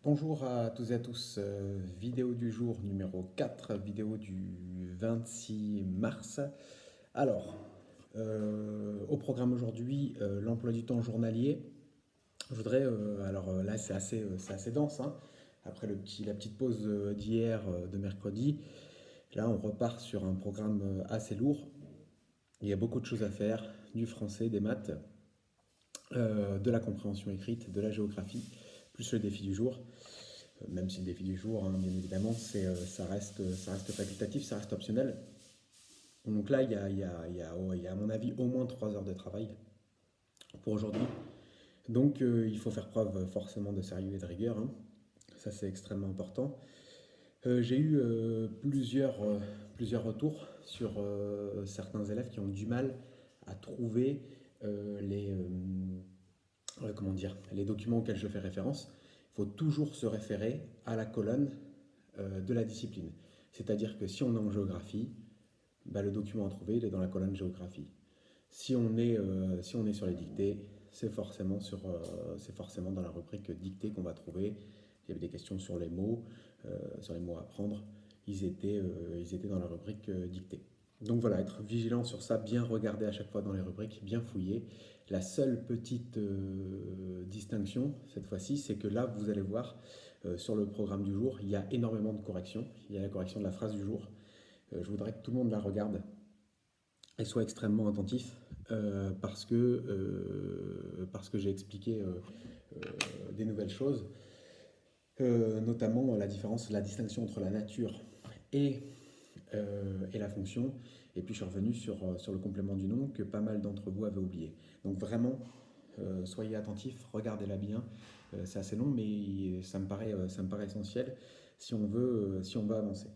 Bonjour à tous et à tous, vidéo du jour numéro 4, vidéo du 26 mars. Alors, au programme aujourd'hui, l'emploi du temps journalier. Je voudrais, là c'est assez dense, hein. Après la petite pause d'hier, de mercredi, là on repart sur un programme assez lourd. Il y a beaucoup de choses à faire, du français, des maths, de la compréhension écrite, de la géographie, plus le défi du jour. Même si le défi du jour, hein, bien évidemment, ça reste facultatif, ça reste optionnel. Donc là, il y a à mon avis au moins 3 heures de travail pour aujourd'hui. Donc il faut faire preuve forcément de sérieux et de rigueur, hein. Ça, c'est extrêmement important. J'ai eu plusieurs retours sur certains élèves qui ont du mal à trouver comment dire, les documents auxquels je fais référence. Il faut toujours se référer à la colonne de la discipline. C'est-à-dire que si on est en géographie, bah, le document à trouver, il est dans la colonne géographie. Si on est sur les dictées, c'est forcément dans la rubrique dictée qu'on va trouver. Il y avait des questions sur les mots à apprendre. Ils étaient dans la rubrique dictée. Donc voilà, être vigilant sur ça, bien regarder à chaque fois dans les rubriques, bien fouiller. La seule petite distinction, cette fois-ci, c'est que là, vous allez voir, sur le programme du jour, il y a énormément de corrections. Il y a la correction de la phrase du jour. Je voudrais que tout le monde la regarde et soit extrêmement attentif parce que j'ai expliqué des nouvelles choses, notamment la distinction entre la nature et, et la fonction. Et puis je suis revenu sur le complément du nom que pas mal d'entre vous avaient oublié. Donc vraiment, soyez attentifs, regardez-la bien. C'est assez long, mais ça me paraît essentiel si on veut avancer.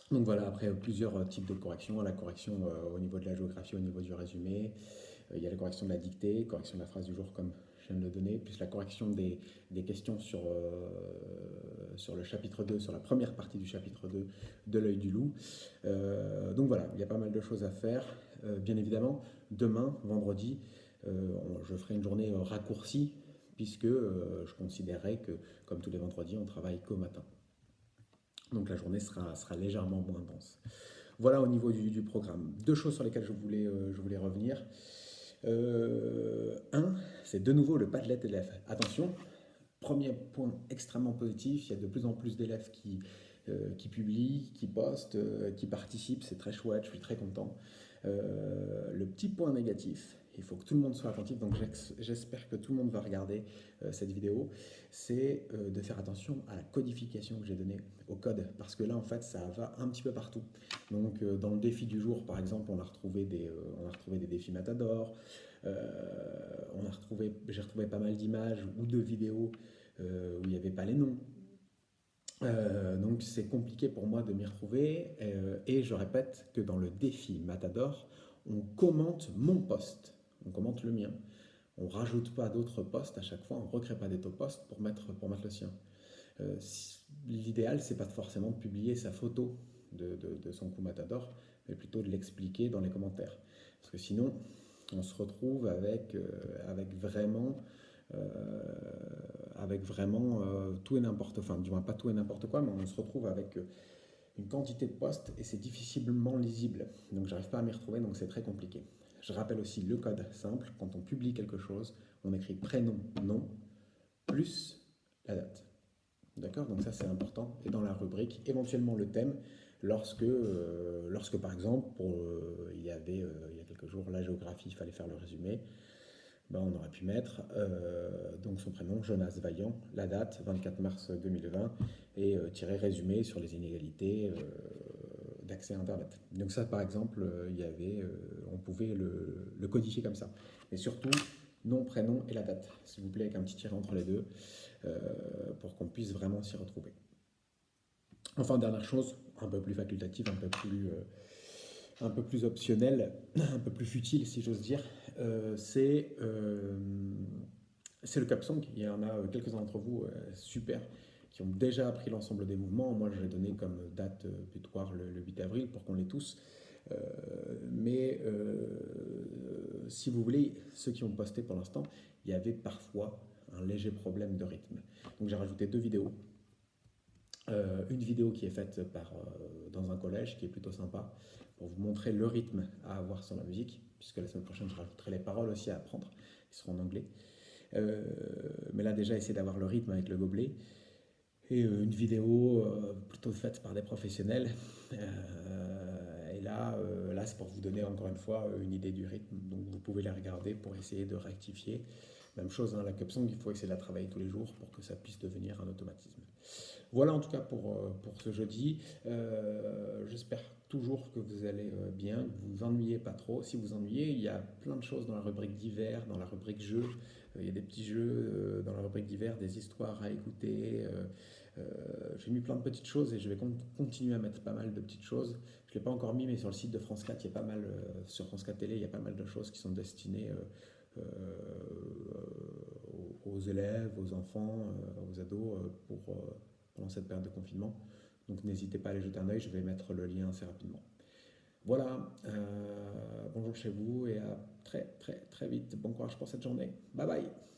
Donc voilà, après plusieurs types de corrections, la correction au niveau de la géographie, au niveau du résumé, il y a la correction de la dictée, correction de la phrase du jour comme je viens de le donner, plus la correction des questions sur le chapitre 2, sur la première partie du chapitre 2 de l'œil du loup. Donc voilà, il y a pas mal de choses à faire. Bien évidemment, demain, vendredi, je ferai une journée raccourcie puisque je considérerais que, comme tous les vendredis, on travaille qu'au matin. Donc la journée sera légèrement moins dense. Voilà au niveau du programme. Deux choses sur lesquelles je voulais revenir. C'est de nouveau le Padlet élève. Attention, premier point extrêmement positif, il y a de plus en plus d'élèves qui publient, qui postent, qui participent, c'est très chouette, je suis très content. Le petit point négatif, il faut que tout le monde soit attentif, donc j'espère que tout le monde va regarder cette vidéo, c'est de faire attention à la codification que j'ai donnée au code, parce que là en fait ça va un petit peu partout. Donc dans le défi du jour par exemple, on a retrouvé des défis Matador, j'ai retrouvé pas mal d'images ou de vidéos où il n'y avait pas les noms. Donc c'est compliqué pour moi de m'y retrouver et je répète que dans le défi Matador, on commente mon poste, on commente le mien. On rajoute pas d'autres postes à chaque fois, on recrée pas des top postes pour mettre le sien. L'idéal, c'est pas forcément de publier sa photo de son coup Matador, mais plutôt de l'expliquer dans les commentaires. Parce que sinon, on se retrouve avec vraiment tout et n'importe, enfin du moins pas tout et n'importe quoi, mais on se retrouve avec une quantité de postes et c'est difficilement lisible. Donc j'arrive pas à m'y retrouver, donc c'est très compliqué. Je rappelle aussi le code simple, quand on publie quelque chose, on écrit prénom, nom, plus la date. D'accord? Donc ça c'est important. Et dans la rubrique, éventuellement le thème, lorsque par exemple, il y a quelques jours, la géographie, il fallait faire le résumé, ben, on aurait pu mettre donc son prénom, Jonas Vaillant, la date, 24 mars 2020, et tirer résumé sur les inégalités d'accès à Internet. Donc ça, par exemple, on pouvait le codifier comme ça. Et surtout, nom, prénom et la date, s'il vous plaît, avec un petit tiret entre les deux, pour qu'on puisse vraiment s'y retrouver. Enfin, dernière chose, un peu plus facultative, un peu plus optionnelle, un peu plus futile, si j'ose dire, c'est le capsong. Il y en a quelques-uns d'entre vous, super, qui ont déjà appris l'ensemble des mouvements. Moi, je l'ai donné comme date butoir le 8 avril pour qu'on les tous. Mais si vous voulez, ceux qui ont posté pour l'instant, il y avait parfois un léger problème de rythme. Donc j'ai rajouté 2 vidéos. Une vidéo qui est faite dans un collège, qui est plutôt sympa, pour vous montrer le rythme à avoir sur la musique, puisque la semaine prochaine, je rajouterai les paroles aussi à apprendre, qui seront en anglais. Mais là, déjà, essayer d'avoir le rythme avec le gobelet. Et une vidéo plutôt faite par des professionnels. Et là c'est pour vous donner encore une fois une idée du rythme. Donc vous pouvez les regarder pour essayer de rectifier. Même chose, hein, la cup song, il faut essayer de la travailler tous les jours pour que ça puisse devenir un automatisme. Voilà en tout cas pour ce jeudi. J'espère toujours que vous allez bien, que vous vous ennuyez pas trop. Si vous ennuyez, il y a plein de choses dans la rubrique divers, dans la rubrique jeux. Il y a des petits jeux dans la rubrique divers, des histoires à écouter. J'ai mis plein de petites choses et je vais continuer à mettre pas mal de petites choses. Je ne l'ai pas encore mis, mais sur le site de France 4, il y a pas mal, sur France 4 Télé, il y a pas mal de choses qui sont destinées aux élèves, aux enfants, aux ados pendant cette période de confinement. Donc n'hésitez pas à aller jeter un œil, je vais mettre le lien assez rapidement. Voilà, bonjour chez vous et à très très très vite. Bon courage pour cette journée. Bye bye.